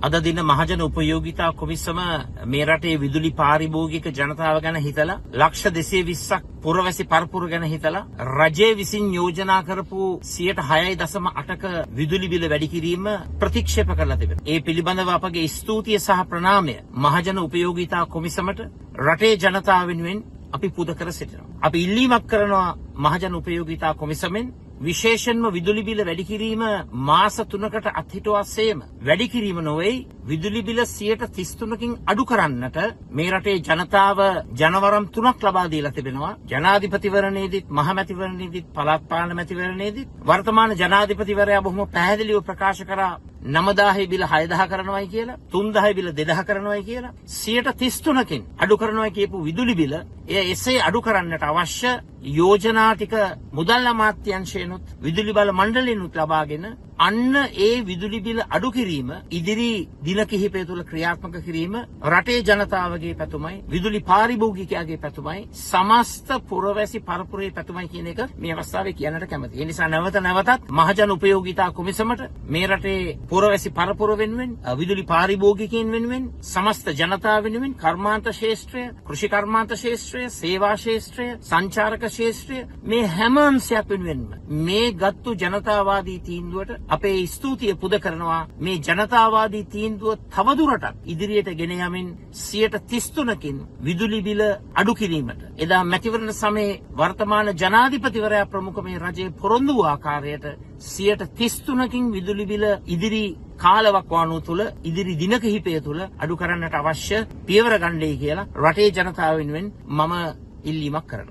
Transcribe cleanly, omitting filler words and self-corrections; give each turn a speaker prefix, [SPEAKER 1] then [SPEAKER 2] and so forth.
[SPEAKER 1] අද දින මහජන උපයෝගිතා කොමිසම මේ රටේ විදුලි පාරිභෝගික ජනතාව ගැන හිතලා ලක්ෂ 220ක් පුරවැසි පරපුර ගැන හිතලා රජය විසින් යෝජනා කරපු 6.8ක විදුලි බිල වැඩි කිරීම ප්‍රතික්ෂේප කරලා තිබෙනවා. ඒ පිළිබඳව අපගේ ස්තුතිය සහ ප්‍රණාමය මහජන උපයෝගිතා කොමිසමට රටේ ජනතාව වෙනුවෙන් අපි පුද කර සිටිනවා. අපි ඉල්ලීමක් කරනවා මහජන උපයෝගිතා කොමිසමෙන් විශේෂයෙන්ම විදුලි බිල වැඩි කිරීම මාස 3කට අත්හිටුවාසේම වැඩි කිරීම නොවේ විදුලි බිල 33%කින් අඩු කරන්නට මේ රටේ ජනතාව ජනවරම් 3ක් ලබා දීලා තිබෙනවා. ජනාධිපතිවරණයේදීත් මහමැතිවරණයේදීත් පළාත් පාලන මැතිවරණයේදීත් වර්තමාන ජනාධිපතිවරයා බොහොම පැහැදිලිව ප්‍රකාශ කරා 9000 බිල 6000 කරනවායි කියලා 3000 බිල 2000 කරනවායි කියලා 33%කින් අඩු කරනවා කියපු විදුලි බිල එසේ අඩු කරන්නට අවශ්‍ය යෝජනා ටික මුදල් අමාත්‍යාංශයෙන්ුත් විදුලි බල මණ්ඩලයෙන්ුත් ලබාගෙන අන්න ඒ විදුලි බිල අඩු කිරීම ඉදිරි දින කිහිපය තුළ ක්‍රියාත්මක කිරීම රටේ ජනතාවගේ පැතුමයි විදුලි පාරිභෝගිකයාගේ පැතුමයි සමස්ත පුරවැසි පරපුරේ පැතුමයි කියන එක මේ අවස්ථාවේ කියන්නට කැමතියි. ඒ නිසා නැවත නැවතත් මහජන උපයෝගිතා කොමිසමට මේ රටේ පුරවැසි පරපුර වෙනුවෙන් විදුලි පාරිභෝගිකයන් වෙනුවෙන් සමස්ත ජනතාව වෙනුවෙන් කර්මාන්ත ශාස්ත්‍රය, කෘෂි කර්මාන්ත ශාස්ත්‍රය, සේවා ශාස්ත්‍රය, සංචාරක ශාස්ත්‍රය මේ හැම අංශයක් වෙනුවෙන්ම මේ ගත්තු ජනතාවාදී තීන්දුවට අපේ ස්තුතිය පුද කරනවා. මේ ජනතාවාදී තීන්දුව තවදුරටත් ඉදිරියට ගෙන යමින් 33%කින් විදුලි බිල අඩු කිරීමට එදා මැතිවරණ සමයේ වර්තමාන ජනාධිපතිවරයා ප්‍රමුඛ මේ රජයේ පොරොන්දු වූ ආකාරයට 33%කින් විදුලි බිල ඉදිරි කාලවකවානුව තුළ ඉදිරි දින කිහිපය තුළ අඩු කරන්නට අවශ්‍ය පියවර ගන්නයි කියලා රටේ ජනතාව වෙනුවෙන් මම ඉල්ලීමක් කරනවා.